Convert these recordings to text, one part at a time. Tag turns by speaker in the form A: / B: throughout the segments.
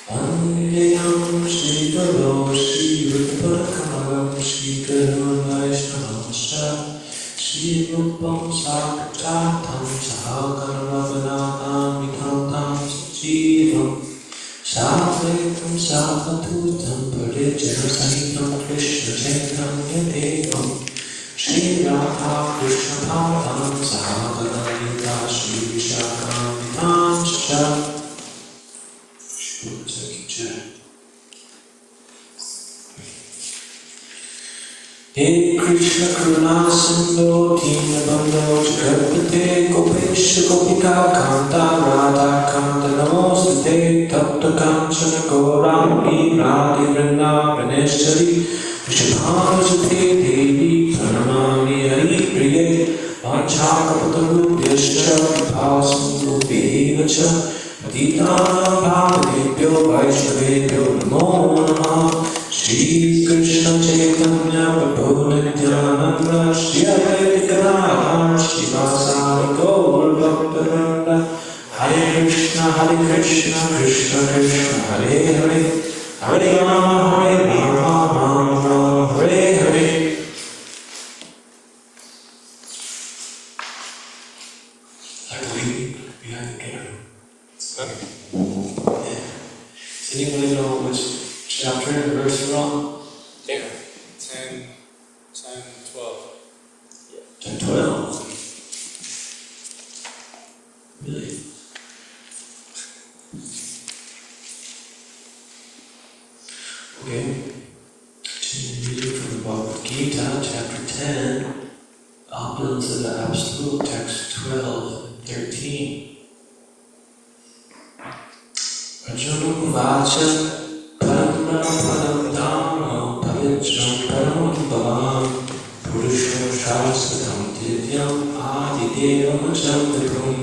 A: Vandeyam Shri Guru Shri Rupakamalam Shri Guru Vaishnavamscha Shri Rupam Saktatam Sahaganavanadam Vikantam Sajivam Sadvaitam Savatutam Parijana Sahitam Krishna Chaitanya Devam Shri Radha Krishna Padam Sahagadayita Shri Vishakam Vitamscha He Krishna Karuna Sindhu Dinabandho Jagatpate Gopesha Gopika Kanta Radha Kanta Namostate Tapta Kanchana Gaurami Radhi Vrindavaneshwari Vishubhanajate Devi Pranamami Hari Priye Vanchakapatarubhyascha Vipasam Rupevacha Paditana Bhavadebhyo Vaishnavebhyo Namo Namaha Shri Krishna Chaitanya Prabhu Nityananda Shri Advaita Gadadhar Srivasadi Gaur Bhaktavinda Hare Krishna Krishna Krishna Hare Hare Hare Rama Hare Hare. I believe behind the camera. Does anybody know which chapter and verse we're on?
B: There. 10, 12.
A: 10, 12. Really? Okay. Reading from the Bhagavad Gita, chapter 10, up into the absolute text 12 and 13. Arjuna Vacha Paramna Paramdhama Pavitram Param Bhavam Purusha Shaskatam Divyam Adidevam Chandapum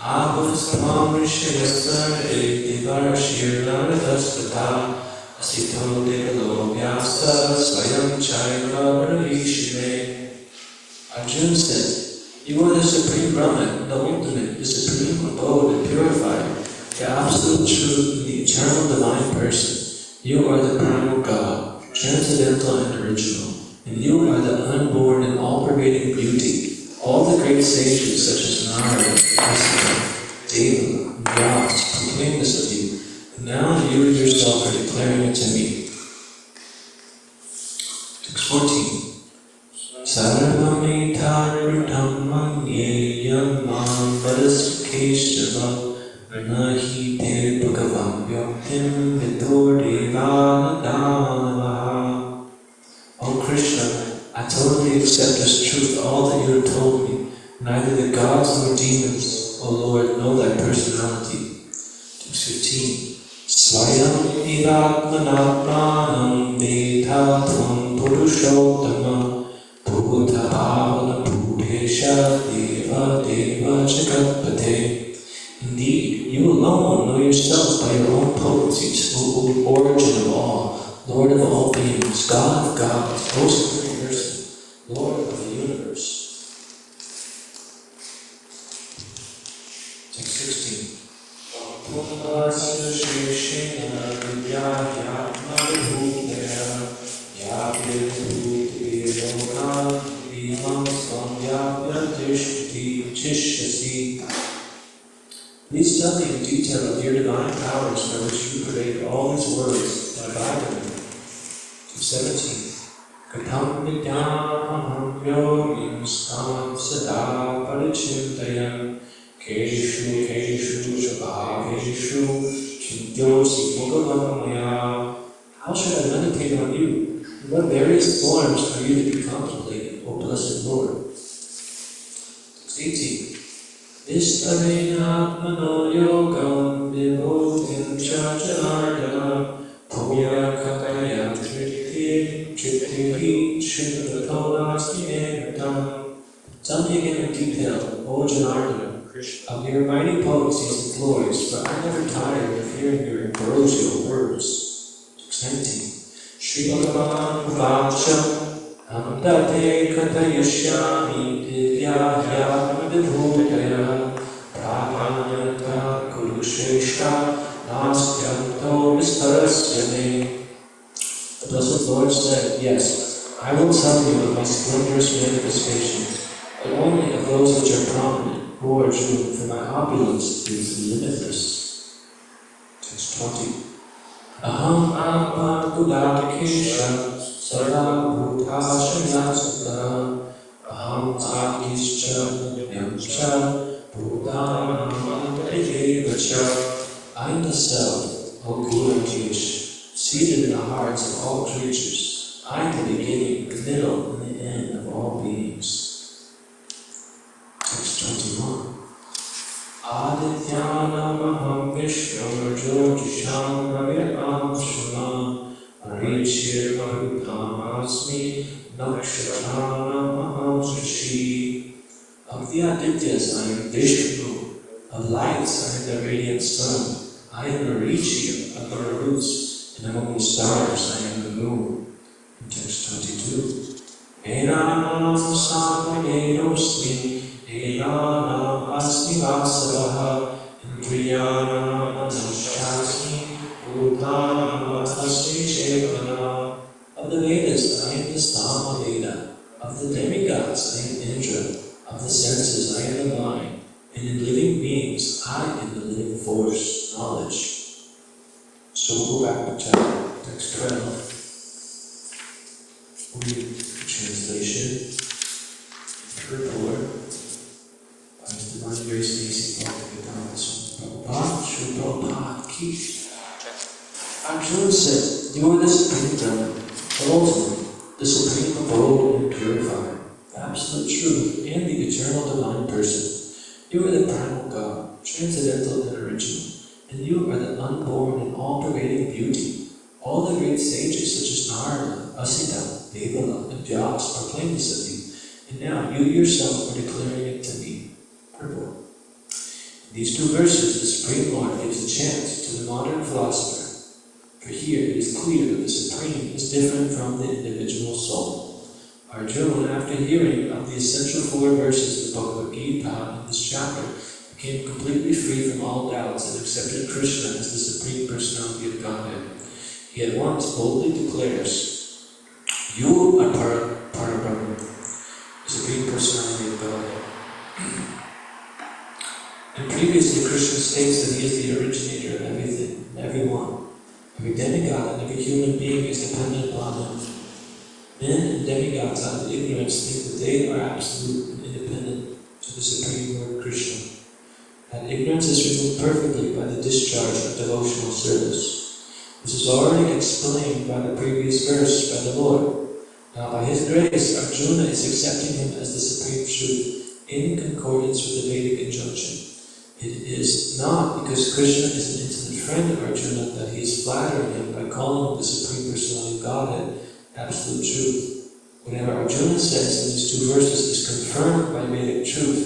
A: Abhastamam Rishayasar Edivarashir Naradastata Asito Devalo Vyasa Swayam Chaitra Varishime. Arjuna said, You are the Supreme Brahman, the ultimate, the Supreme Abode, and purifier, the absolute truth, the eternal divine person. You are the primal God, transcendental and original, and you are the unborn and all-pervading beauty. All the great sages such as Narada, Krishna, Deva, and Vyas proclaim this of you, and now you yourself are declaring it to me. Text 14. Sarvamita Dhammanyeyam Mam Vadasukeshava Nahi te bhagavam vyaktim vidurdivana dhanavaha. O Krishna, I totally accept as truth all that you have told me. Neither the gods nor demons, O Lord, know thy personality. Text 15. Swayam ivatmanatmanam vedha tvam purushottama bhuta bhavana bhutesha deva deva jagatpate. Indeed, you alone know yourself by your own potencies, O origin of all, Lord of all beings, God of gods, most of the universe, Lord of the universe. Text 16. Please tell me in detail of your divine powers by which you create all these worlds and abide in them. 17. Katham vidyamaham yogim stam sada parichintayam keshu keshu shabhaveshu chintyosi bhagavam maya. How should I meditate on you? In what various forms are you to be contemplated, O blessed Lord? 18. Vistarena Atmano Yogam Vibhutim Chajanardana Puya Kataya Tritihi Shrivatonasti Evatam. Tell me again in detail, O Janardana, of your mighty potencies and glories, for I never tire of hearing your ambrosial words. 19. Shri Bhagavan Vacha Amdate Katayashyami Divyahya Vibhutaya Prabhanyata Kurusheshta Nastyam Bhakto Vistarasya Me. The Blessed Lord said, yes, I will tell you of my splendorous manifestations, but only of those which are prominent, or true, for my opulence is limitless. Text 20. Aham Atma Gudakesha Sada Bhutasya Sutta Aham Sakischa Nyamcha Bhutanam Vacha. I am the self, O Gurakesh, seated in the hearts of all creatures. I am the beginning, the middle, and the end of all beings. Text 21. Adityanamaham Vishnu Jyotisham Raviram Shunam Arishir Marutam Asmi Nakshatranamaham Shashi. Of the Adityas I am Vishnu, of lights I am the radiant sun, I am Marichi of the roots, and among the stars I am the moon. In text 22. Enam Samayenosmi Enam Asmi Vasavaha Indriyanam Anashasmi Bhutanam Asmi Chetana. Of the Vedas I am the Stama Veda, of the demigods I am Indra, of the senses I am the mind, and in living beings I am the living force, knowledge. So we'll go back to text 12. Read the translation. Purport by His Divine Grace Stacy Bhaktivedanta Swami Prabhupada, Sri Prabhupada Ki. Arjuna said, you are the Supreme Brahman, the ultimate, the Supreme Abode and Purifier, the Absolute Truth, and the Eternal Divine Person. You are the Primal God, Transcendental and Original, and you are the unborn and all-pervading beauty. All the great sages such as Narada, Asita, Devala, and Vyas proclaim this of you, and now you yourself are declaring it to me. Purport. In these two verses, the Supreme Lord gives a chance to the modern philosopher. For here it is clear that the Supreme is different from the individual soul. Arjuna, after hearing of the essential 4 verses of the Bhagavad Gita in this chapter, became completely free from all doubts and accepted Krishna as the Supreme Personality of Godhead. He at once boldly declares, you are Parabrahman, the Supreme Personality of Godhead. And previously Krishna states that he is the originator of everything, everyone. Every demigod and every human being is dependent upon him. Men and demigods out of ignorance think that they are absolute and independent to the Supreme Lord Krishna. That ignorance is removed perfectly by the discharge of devotional service. This is already explained by the previous verse by the Lord. Now by His grace, Arjuna is accepting Him as the Supreme Truth in concordance with the Vedic injunction. It is not because Krishna is an intimate friend of Arjuna that he is flattering him by calling him the Supreme Personality of Godhead, Absolute Truth. Whatever Arjuna says in these 2 verses is confirmed by Vedic truth.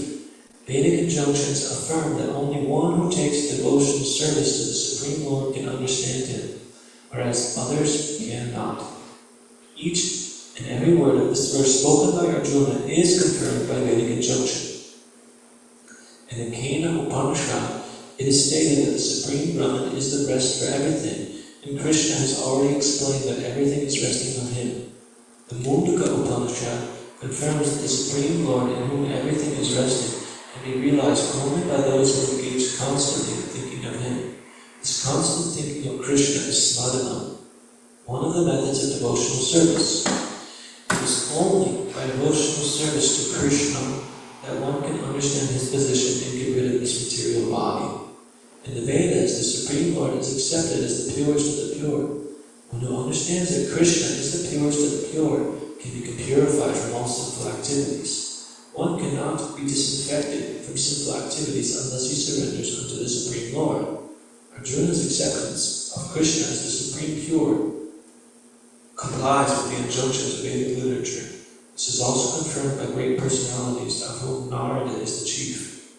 A: Vedic injunctions affirm that only one who takes devotional service to the Supreme Lord can understand Him, whereas others cannot. Each and every word of this verse spoken by Arjuna is confirmed by Vedic injunction. In the Kena Upanishad, it is stated that the Supreme Brahman is the rest for everything, and Krishna has already explained that everything is resting on Him. The Mundaka Upanishad confirms that the Supreme Lord in whom everything is resting can be realized only by those who engage constantly in thinking of Him. This constant thinking of Krishna is sadhana, one of the methods of devotional service. It is only by devotional service to Krishna that one can understand His position and get rid of this material body. In the Vedas, the Supreme Lord is accepted as the purest of the pure. One who understands that Krishna is the purest of the pure can become purified from all sinful activities. One cannot be disinfected from sinful activities unless he surrenders unto the Supreme Lord. Arjuna's acceptance of Krishna as the Supreme Pure complies with the injunctions of Vedic literature. This is also confirmed by great personalities, of whom Narada is the chief.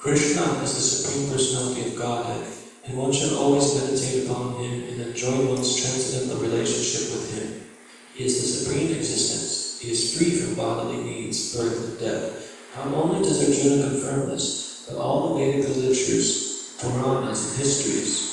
A: Krishna is the Supreme Personality of Godhead, and one should always meditate upon Him and enjoy one's transcendental relationship with Him. He is the Supreme Existence. He is free from bodily needs, birth, and death. Not only does Arjuna confirm this, but all the Vedic literatures, Puranas, and histories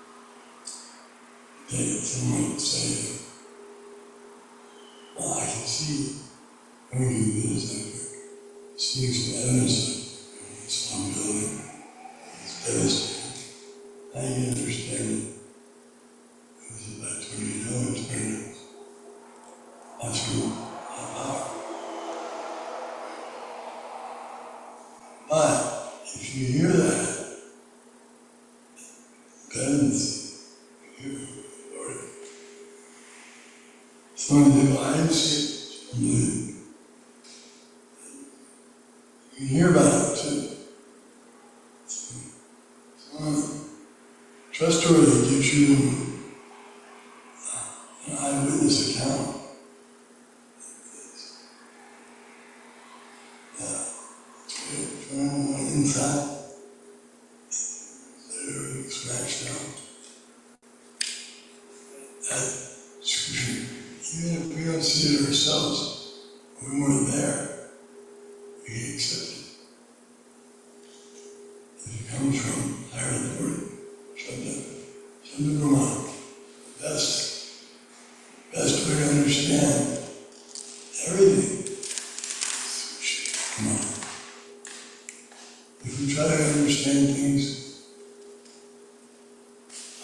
C: Someone would say, well, I can see when we do this, like, seeing some evidence of this one building, it's devastating. Now you can understand it. That's when you know it's better. That's true. But if you hear that, guidance, you hear Lord. Someone said, well, I didn't see it. You hear about it too. Someone trustworthy gives you an eyewitness account. Inside, everything smashed out. That scripture, even if we don't see it ourselves, we weren't there, we accept it. If it comes from higher authority, Shabda Brahma, best way to understand everything. Come on. If we try to understand things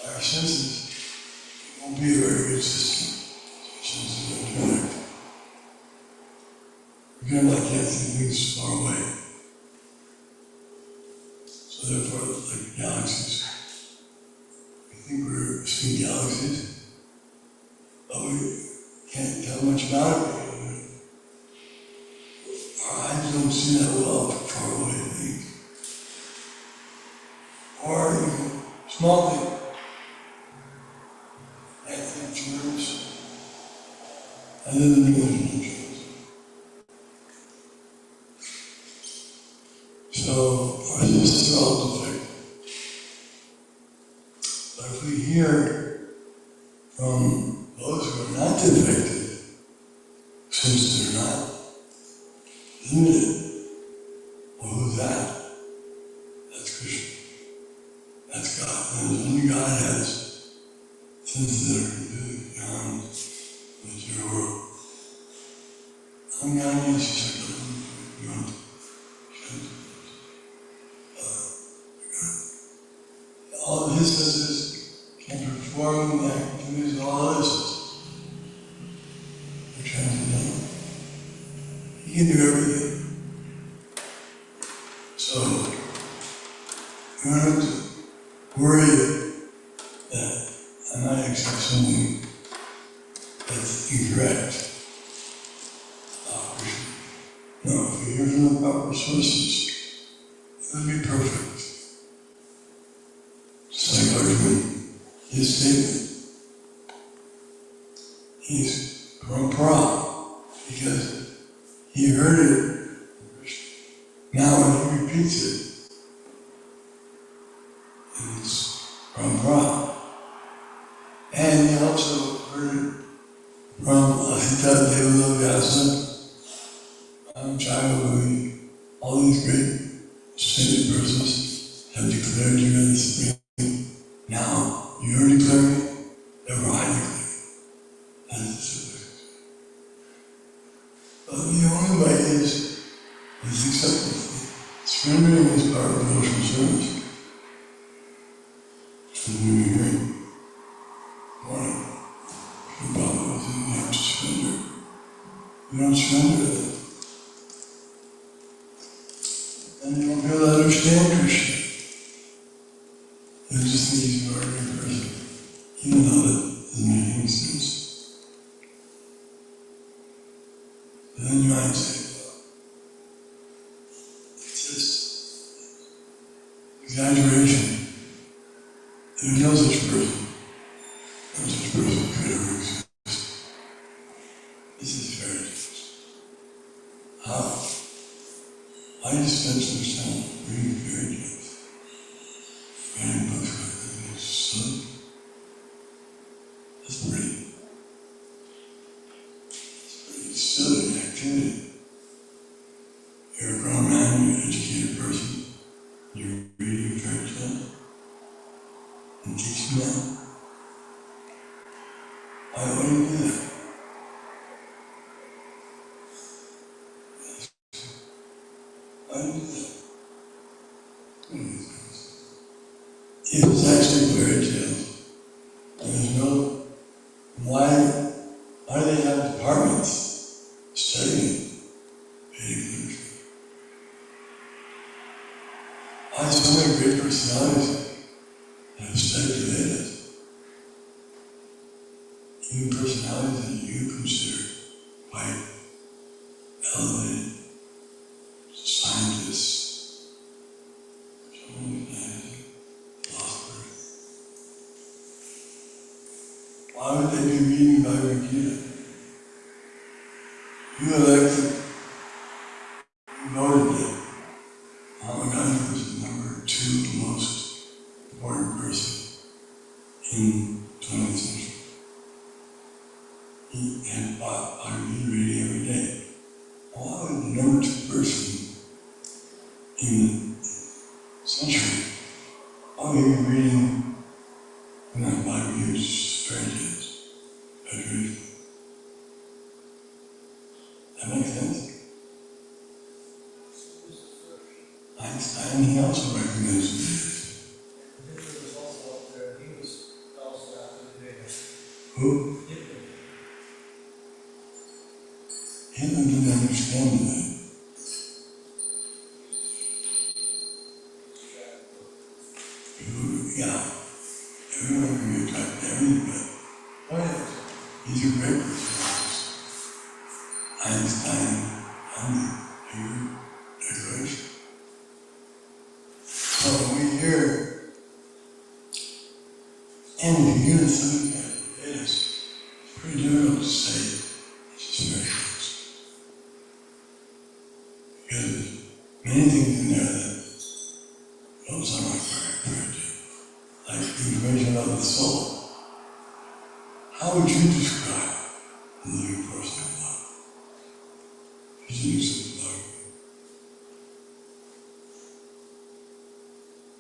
C: by our senses, it won't be a very good system. Senses are direct. We're kind of like can't see things far away. So therefore, like galaxies, we think we're seeing galaxies, but we can't tell much about it. Our eyes don't see that well for far away things. Or even small things, like tumors, and then the relationships. So our senses are all defective. But if we hear from those who are not defective, since they're not limited, well, who's that? That's Krishna. That's God. And only God has senses that are completely beyond the material world. Amyani Shakti. All of his senses can perform the activities of all other senses. They're transcendental. He can do everything. So, you don't have to worry that I might accept something that's incorrect. No, if you hear from the proper sources, it will be perfect. Just like Arjuna, his statement, he's parampara, because he heard it. Now when he repeats it, it's parampara. And he also heard it from Asita Devula Vyasa, Chayavali, all these great saintly persons have declared you in the spring. Now, you're declaring, therefore I declare. That is the truth. But the only way is acceptance. Surrendering is part of devotional service. As we were hearing morning, Prabhupada was saying, you have to surrender. You don't surrender it. And you won't be able to understand Krishna. You just think he's an ordinary person. Even though that doesn't make any sense. But then you might say, well, it's just exaggeration. There's no such person. No such person could ever exist. This is very different. How? I just spent some time reading fairy tales, writing books like that. It's silly. It's pretty silly activity. You're a grown man, you're an educated person, you're reading fairy tales and teaching them. Why do you do that? Why do you do that? It was actually fairy tales. There's no, why do they have departments studying Vedic literature? Why so many great personalities have studied the Vedas? Even personalities that you consider quite elevated, scientists, someone philosophers. Why would they be reading Bhagavad Gita? You elected, you voted that Mahatma Gandhi was the number 2 most important person in the 20th century. He had Bhagavad Gita reading every day. Why would the number 2 person in the century, why would he be reading Bhagavad Gita's fairy tales? That makes sense? Einstein, he also recognized this.
D: Hitler was also up there, he was also after the Vedas.
C: Who?
D: Hitler.
C: Hitler didn't understand that. Yeah, everyone can be attracted to everything, but these are great personalities. Einstein, Gandhi, Hare, decoration. So when we hear, and if you hear the subject of the Vedas, it's pretty difficult to say it's just very close. Because there's many things in there that don't sound like fairy tale. Like information about the soul. How would you describe the living force of love? If you use love,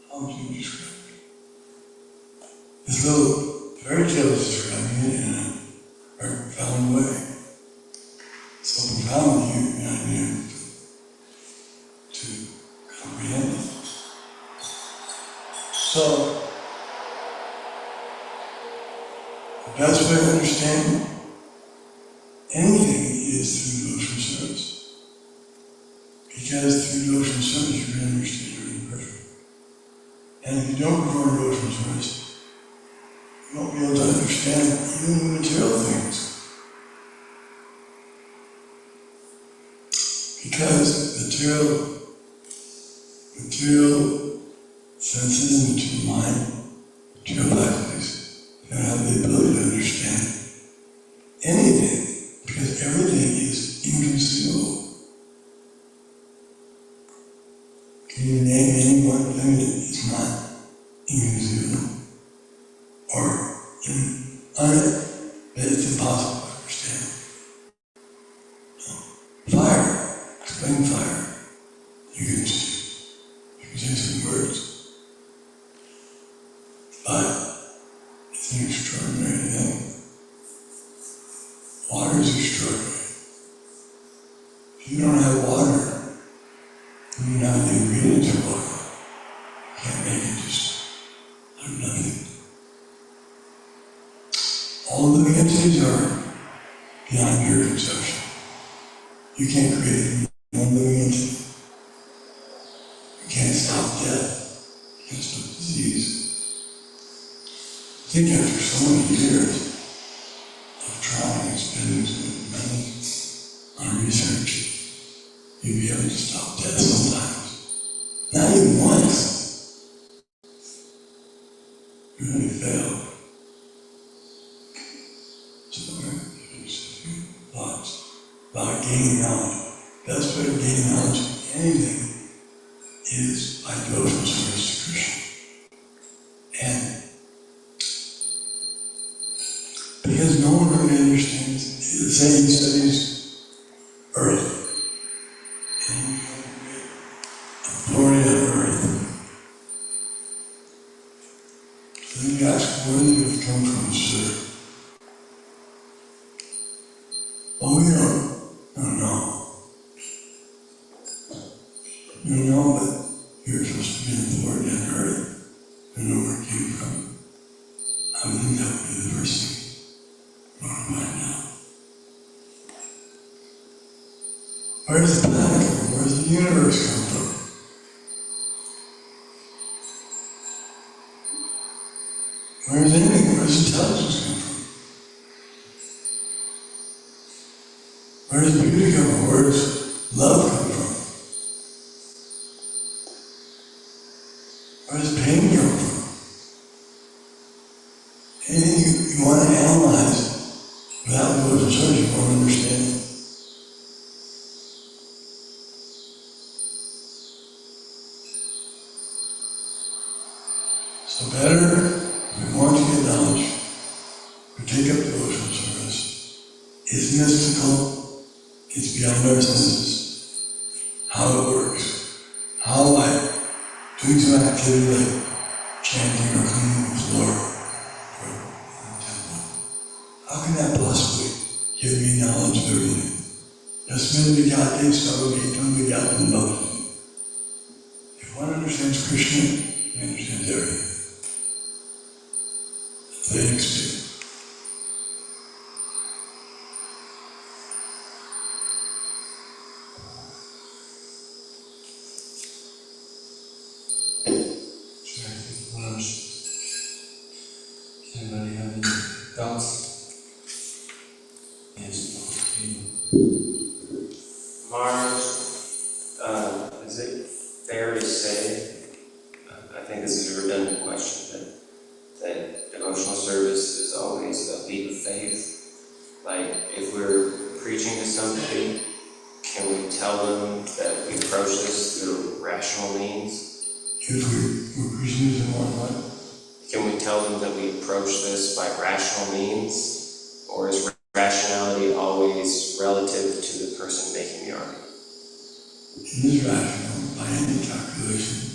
C: how would you describe it? As though fairy tale is describing it in a very profound way. So profound that you're not able to comprehend it. So, the best way to understand anything is through devotional service. Because through devotional service you can understand everything perfectly. And if you don't perform devotional service, you won't be able to understand even the material things. Because material senses and material mind, material faculties, don't have the ability to understand anything, because everything is inconceivable. Can you name any one thing that is not inconceivable? Or that it's impossible to understand? No. Fire, explain fire. You can say some words. But it's an extraordinary thing. Water is extraordinary. If you don't have water, you don't have the ingredients of water. You can't make it just out of nothing. All the living entities are beyond your conception. You can't create one living entity. You can't stop death. You can't stop disease. I think after so many years of trying and spending so much money on research, you'd be able to stop death sometimes. Not even once. You really failed. So we're going to just a few thoughts about gaining knowledge. The best way to gain knowledge of anything is by devotional service to Krishna. And because no one really understands, let's say he studies Earth, and you have a great authority on Earth. So then you ask, where did it come from, sir? Where does the planet come from? Where does the universe come from? Where does anything, where does intelligence come from? Where does beauty come from? Where does love come from? Where does pain come from? Anything you want to analyze without going to church, you won't understand it. So better, if we want to get knowledge, we take up devotional service. It's mystical, it's beyond our senses. How it works, how by doing some activity like chanting or cleaning the floor or in the temple, how can that possibly give me knowledge of everything? Yasmin vidyate sarvagetam vidyatam bhavati. If one understands Krishna, he understands everything. Thanks to
A: Anybody have any thoughts? Yes.
E: Mars, is it fair to say, I think this is a redundant question, that devotional service is always a leap of faith? Like, if we're preaching to somebody, can we tell them that we approach this through rational means?
C: if we're preaching to someone,
E: Can we tell them that we approach this by rational means? Or is rationality always relative to the person making the argument?
C: it is rational by any calculation,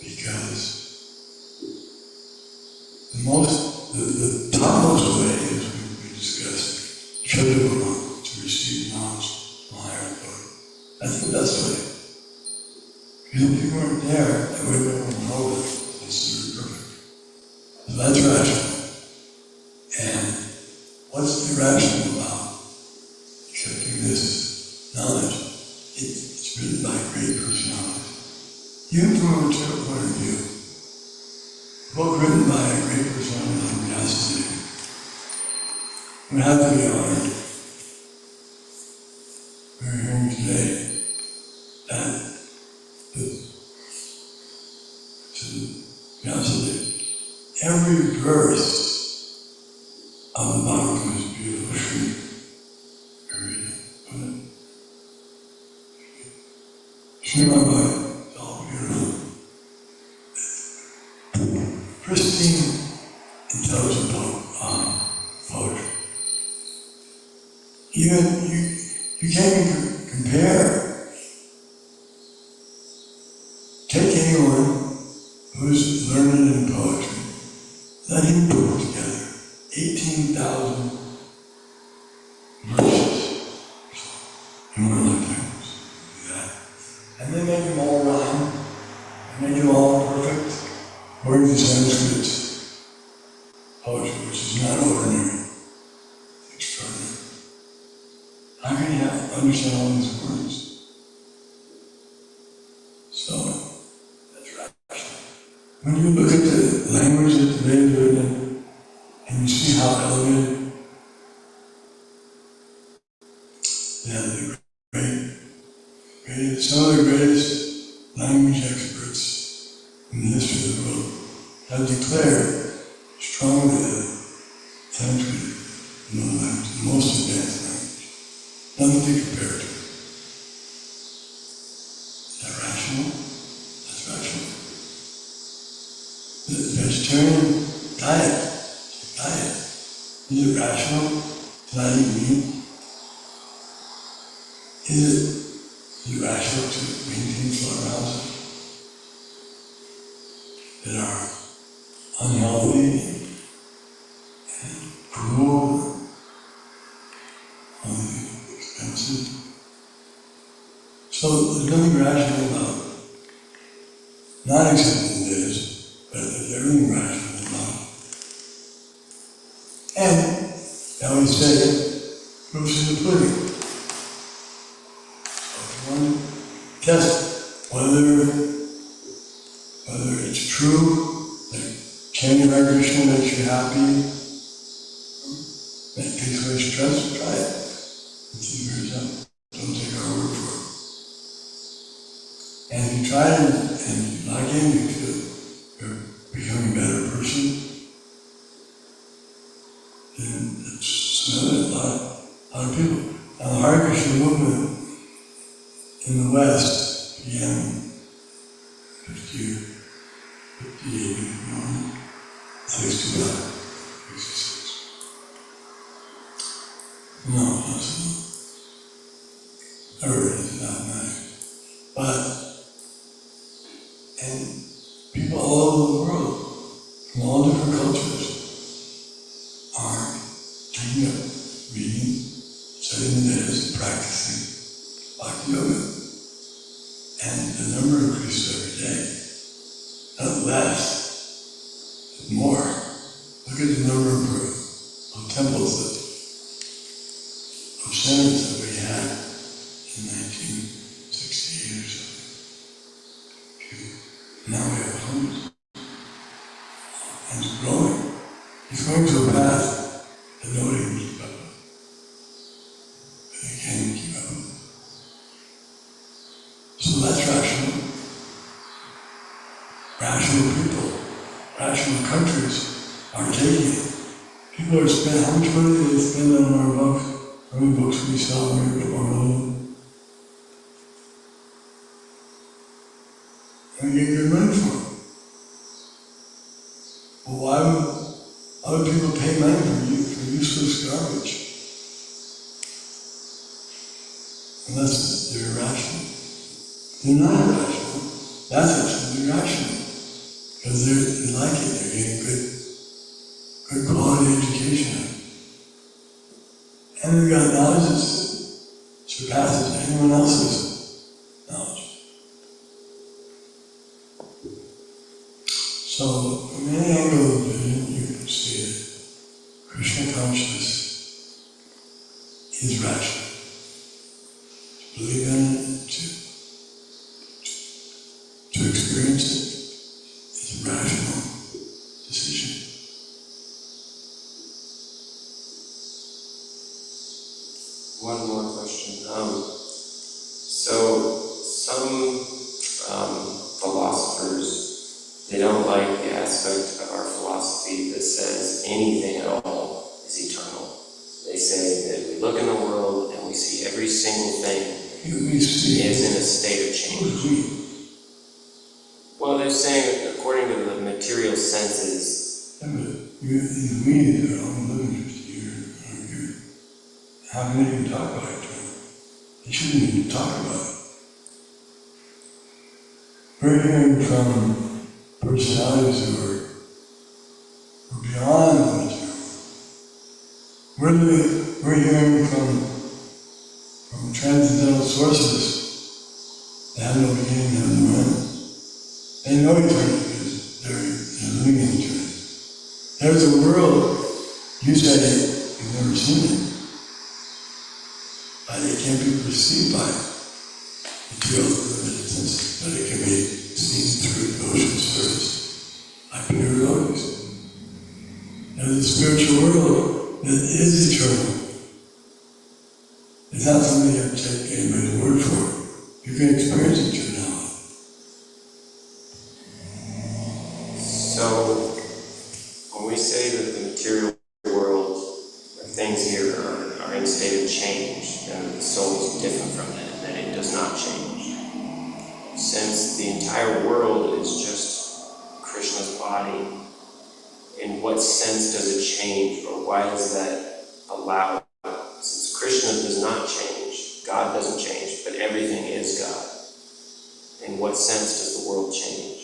C: because the topmost way, as we discussed, to receive knowledge from higher authority. That's the best way. Because if you weren't there, that way we won't know that this is perfect. So that's rational. And what's irrational about accepting this knowledge? It's written by great personalities. Even from a material point of view, a book written by a great personality like Vyasa would have to be honored. We're hearing today that every verse of the Bhagavatam is beautiful. Srimad Bhagavatam is all beautiful. Pristine, intelligent poetry. Even you can't even compare. Take anyone who's learned in poetry, let him put together 18,000 verses in one lifetime. Do that. And then make them all rhyme, and make them all perfect, according to Sanskrit poetry, which is not ordinary, it's extraordinary. How can you understand all these words? So, that's rational. When you look at the language that today is written, and you see how elevated, some of the greatest language experts in the history of the world have declared strongly that Sanskrit is the most advanced language. Nothing to compare to. Is that rational? That's rational. The vegetarian diet, is it rational to not eat meat? Is it rational to maintain slaughterhouses that are unhealthy and cruel and expensive? So there's nothing rational about not accepting this, but there's everything rational about it. And, I always say, proof's in the pudding. So, test whether it's true that chanting Hare Krishna makes you happy, that takes away stress. Try it and see for yourself. Don't take our word for it. And if you try it and you like it, you feel you're becoming a better person, then it's a lot of people. Now the Hare Krishna movement in the West began 58, 65, 66. No, it's not nice. But, and people all over the world, from all different cultures, are taking up, reading, studying the Vedas, practicing Bhakti Yoga. And the number increases every day. Not less, but more. Look at the number of temples of centers that we had in 1968 or something. Now we have hundreds. And it's growing. It's going to a path that nobody can keep up with. They can't keep up with. So that's rational. Rational people, rational countries are taking it. People are spending, how much money do they spend on our books? How many books we sell every million? And we get good money for it. Well, why would people pay money for useless garbage? Unless they're irrational. They're not irrational. That's actually irrational. Because they like it, they're getting good quality education. And they've got knowledge that surpasses anyone else's knowledge. So, from any angle of the vision, you can see that Krishna consciousness is rational. To believe in it, to experience it, is a rational decision.
E: One more question. So some philosophers, they don't like the aspect of our philosophy that says anything at all is eternal. They say that we look in the world and we see every single thing is in a state of change. Well, they're saying that according to the material senses.
C: Yeah, but these weeds are only living 50 years. How can they even talk about it? They shouldn't even talk about it. We're hearing from personalities who are beyond the material. We're hearing from transcendental sources that have no beginning, have no end. They know eternity because they're living in eternity. There's a world, you said it, you've never seen it. But it can't be perceived by material limited senses, but it can be seen through devotional service by pure devotees. There's a spiritual world that is eternal. It's not something you have to take anybody's word for. You can experience eternality.
E: So, when we say that the material world, or things here are in a state of change, and the soul is different from that, that it does not change. Since the entire world is just Krishna's body, in what sense does it change, or why is that allowed? Since Krishna does not change, God doesn't change, but everything is God. In what sense does the world change?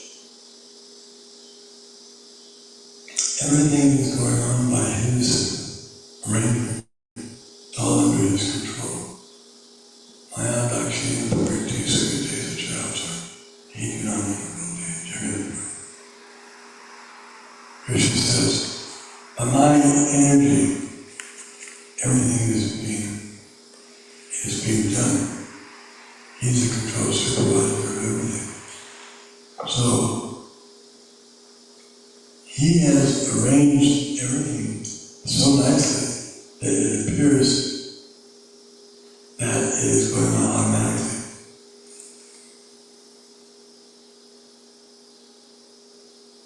C: Everything is going on by his arrangement. It's all under his control. Maya Dakshina Prakriti Sukate Sachara He Jagad. Krishna says, by my energy, everything is being done. He's the control supervisor. arranged everything so nicely that it appears that it is going on automatically.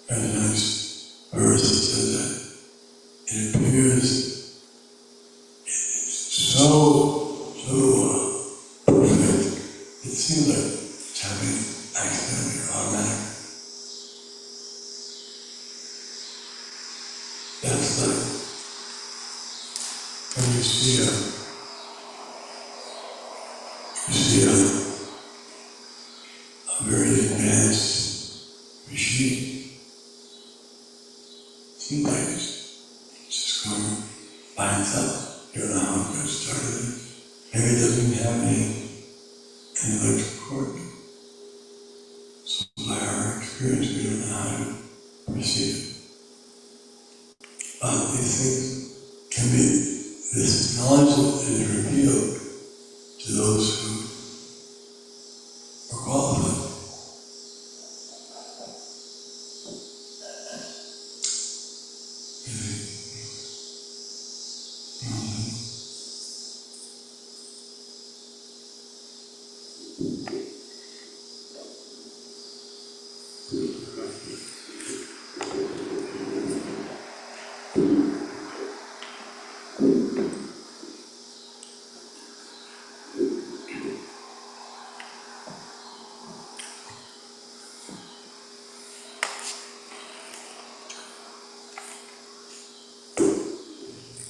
C: There's a nice verse that says that it appears so perfect. It seems like it's happening accidentally or automatically. That's like when you see a very advanced machine. It seems like it's just going by itself. You don't know how it got started. Maybe it doesn't even have any electric cord. So by our experience, we don't know how to perceive it. But these things can be, this knowledge is revealed to those who are qualified.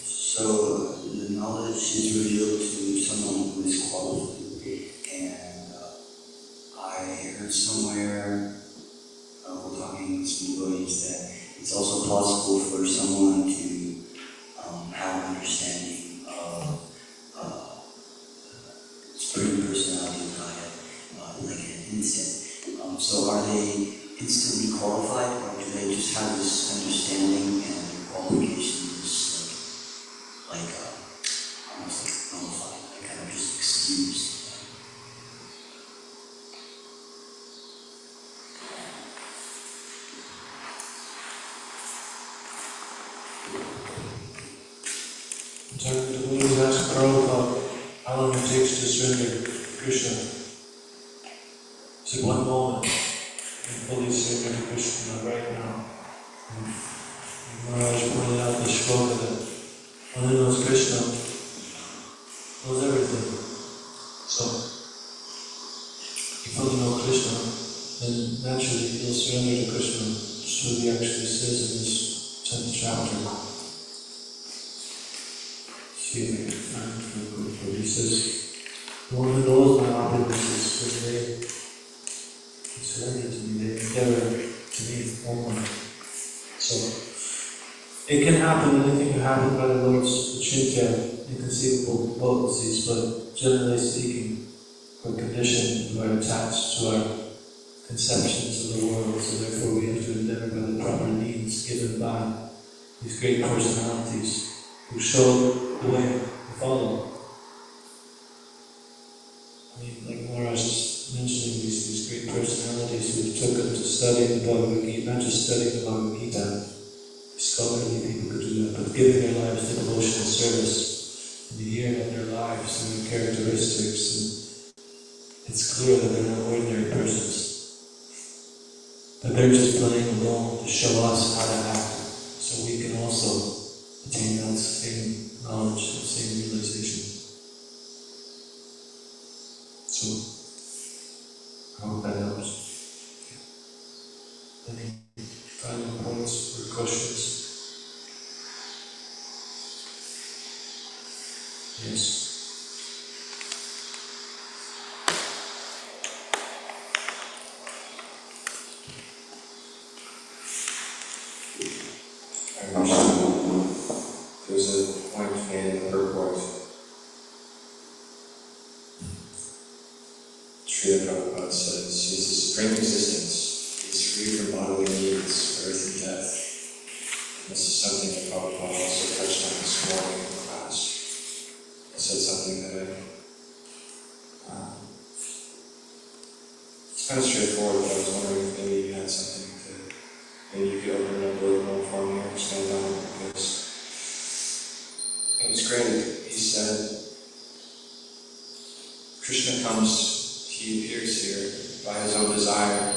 F: So the knowledge is revealed to someone who is qualified. And I heard somewhere, we're talking with some devotees, that it's also possible for someone to have an understanding of Supreme Personality of Godhead, like an instant. So are they instantly qualified, or do they just have this understanding and their qualification is almost like nullified, like kind of just excused?
D: The Buddha's asked Prabhupada how long it takes to surrender to Krishna. He said, one moment, you fully surrender to Krishna right now. And Maharaj pointed out the shloka that one who knows Krishna knows everything. So, if you fully know Krishna, then naturally you'll surrender to Krishna. So he actually says in this 10th chapter. He says, the one who knows my opulence is they surrender to me, they endeavor to me only. So, it can happen, anything can happen by the Lord's Achintya, inconceivable potencies, but generally speaking, we're conditioned, we're attached to our conceptions of the world, so therefore we have to endeavor by the proper means given by these great personalities who show the way to follow. I mean, like Maharaj is mentioning these great personalities who took them to study the Bhagavad Gita, not just studying the Bhagavad Gita. Scholarly people could do that, but giving their lives to devotional service, and you hear of their lives and their characteristics, and it's clear that they're not ordinary persons. That they're just playing along to show us how to act, so we can also attain that same knowledge, that same realization. So, I hope that helps. Any final points or questions? Yes.
E: There's a point made in the purport. Srila Prabhupada says, he's the supreme existence. He's free from bodily needs, birth and death. And this is something that Prabhupada also touched on this morning in class. He said something that it's kind of straightforward, but I was wondering if maybe you had something maybe you could open it up a little more for me or expand on it.
G: great. He said, Krishna comes, he appears here by his own desire,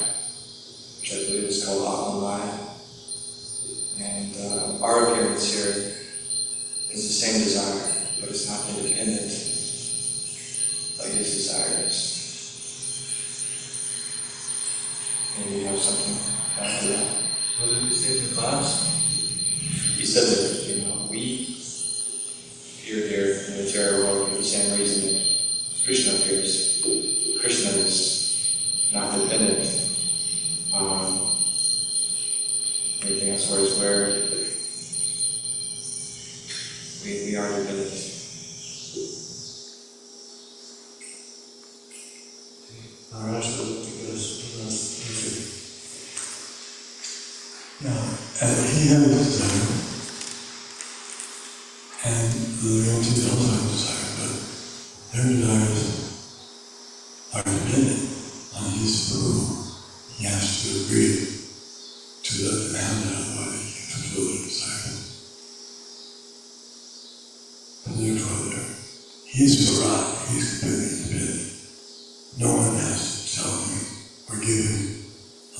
G: which I believe is called Atma-maya. And our appearance here is the same desire, but it's not independent like his desire is. Maybe you have something to add to that?
D: What did we say in the class?
G: He said that, we appear here in the material world for the same reason that Krishna appears. Krishna is not dependent on anything else, whereas we are dependent.
D: Maharaj would like to give us one last answer.
C: Now, he had a desire, and the devotees also have a desire, but their desires are dependent on his approval. He has to agree to let them have that, otherwise they can't fulfill their desires. And therefore, he's Virat, he's completely independent. No one has to tell him or give him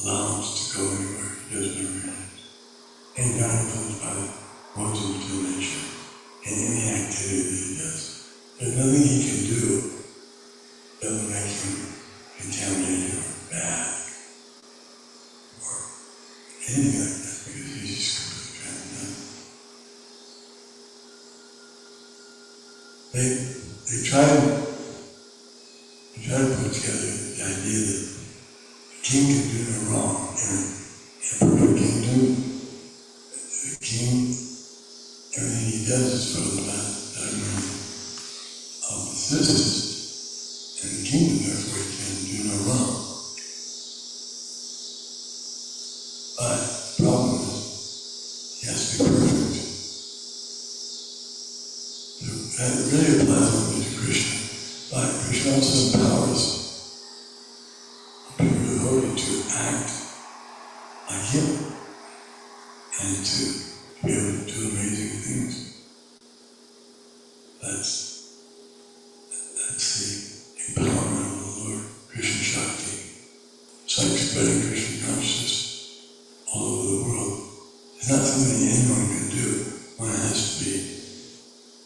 C: allowance to go anywhere. He does whatever he wants. Any guidance comes by the motive determination in any activity that he does. There's nothing he can do that will make him contaminated or bad or anything like that, because he's just completely transcendental. They try to put together the idea that the king can do no wrong. In a perfect kingdom, the king, everything he does is for the betterment of the citizens, and the kingdom therefore he can do no wrong. But the problem is, he has to be perfect. So that really applies only to Krishna. But Krishna also empowers a pure devotee to act like him and to be able to do amazing things. That's the empowerment of the Lord, Krishna Shakti. It's like spreading Krishna consciousness all over the world. It's not something anyone can do. One has to be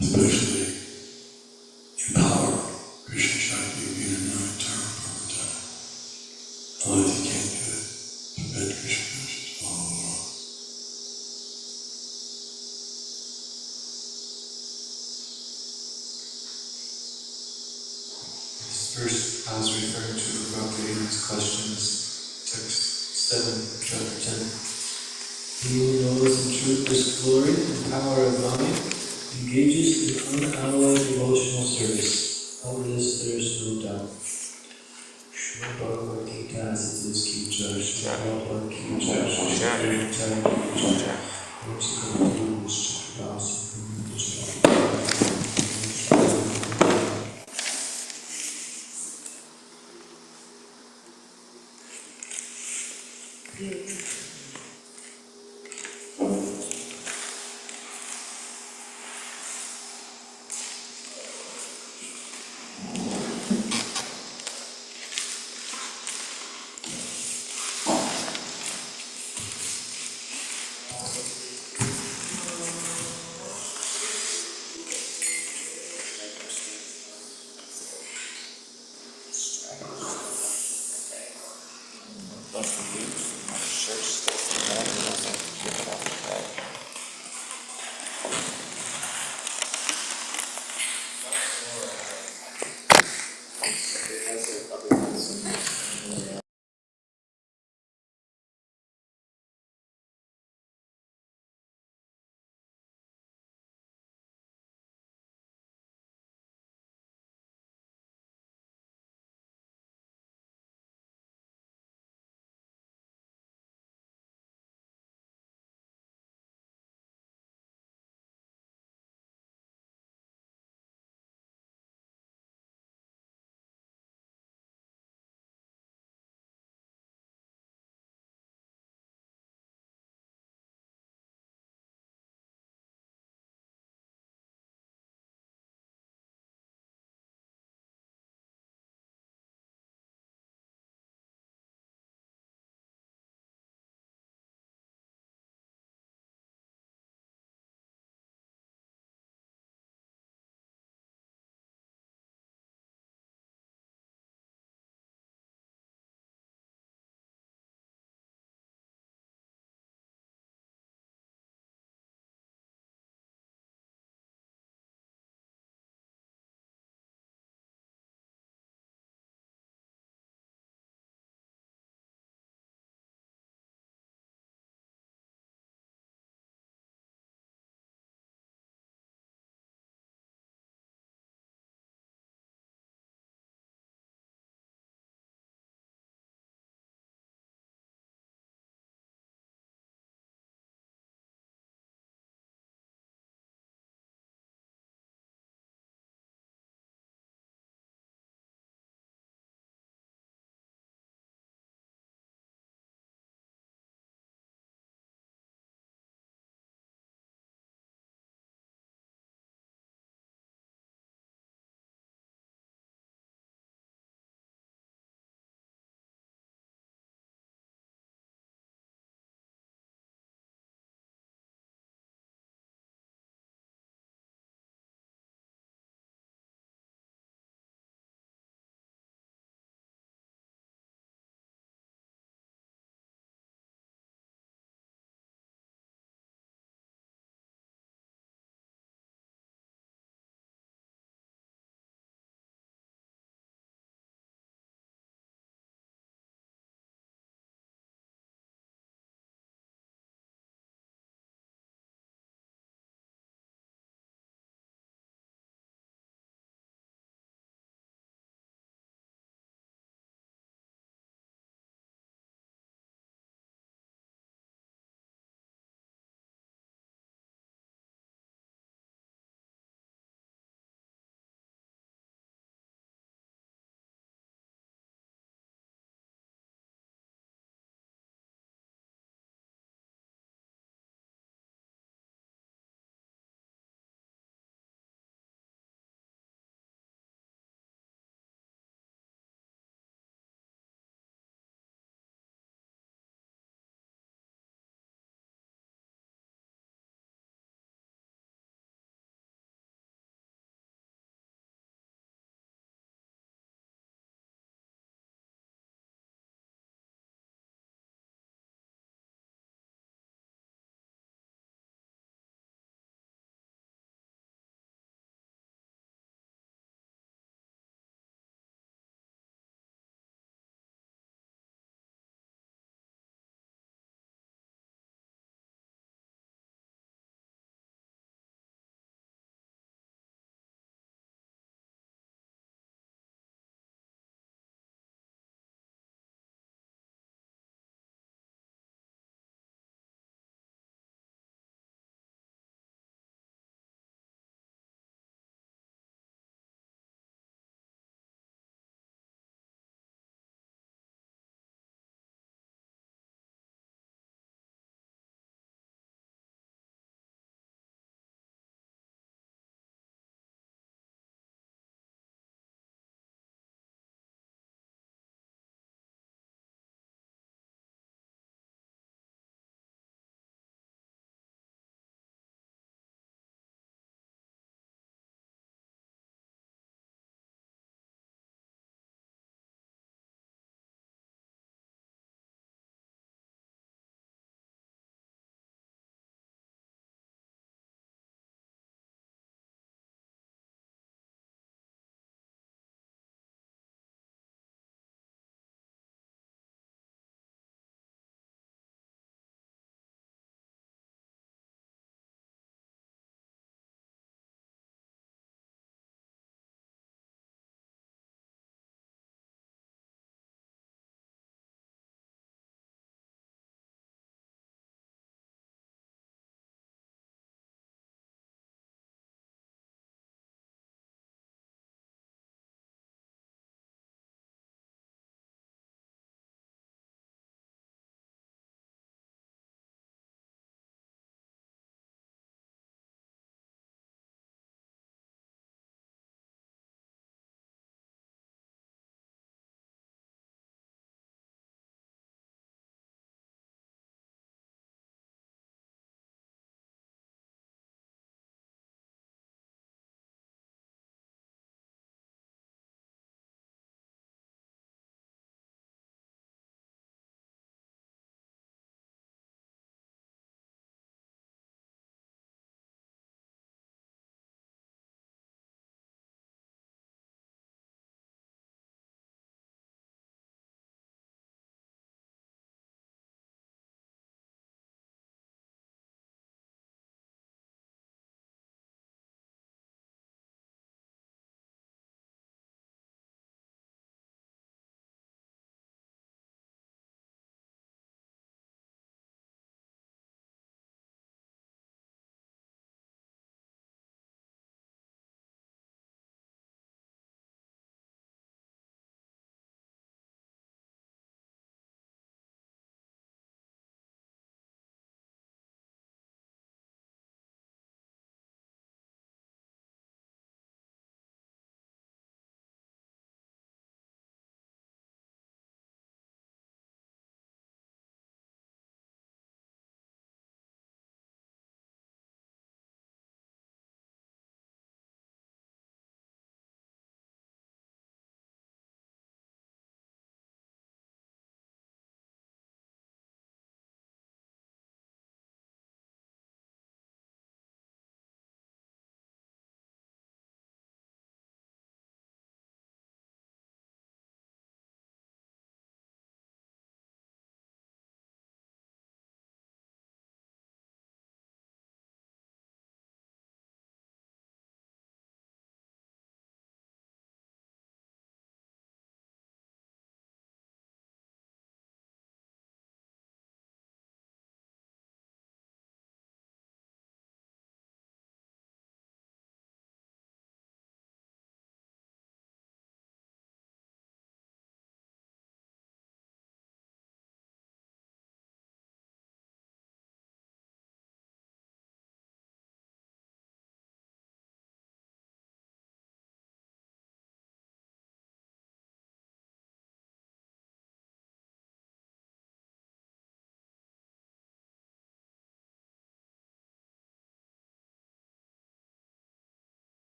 C: especially empowered. Krishna Shakti being another term for the time. Otherwise you can't do it. Spread Krishna consciousness all over the world.
D: This verse I was referring to about Bhaktivedanta questions, text 7, chapter 10. He who knows in truth this glory and power of Vani engages in unalloyed devotional service. Of this there is no doubt. Shri Bhagavad Gita as it is Ki Jai, Shri Bhagavad Gita, Shri Bhagavad Gita,
H: My shirt's still from that, and I think, get it off the bag.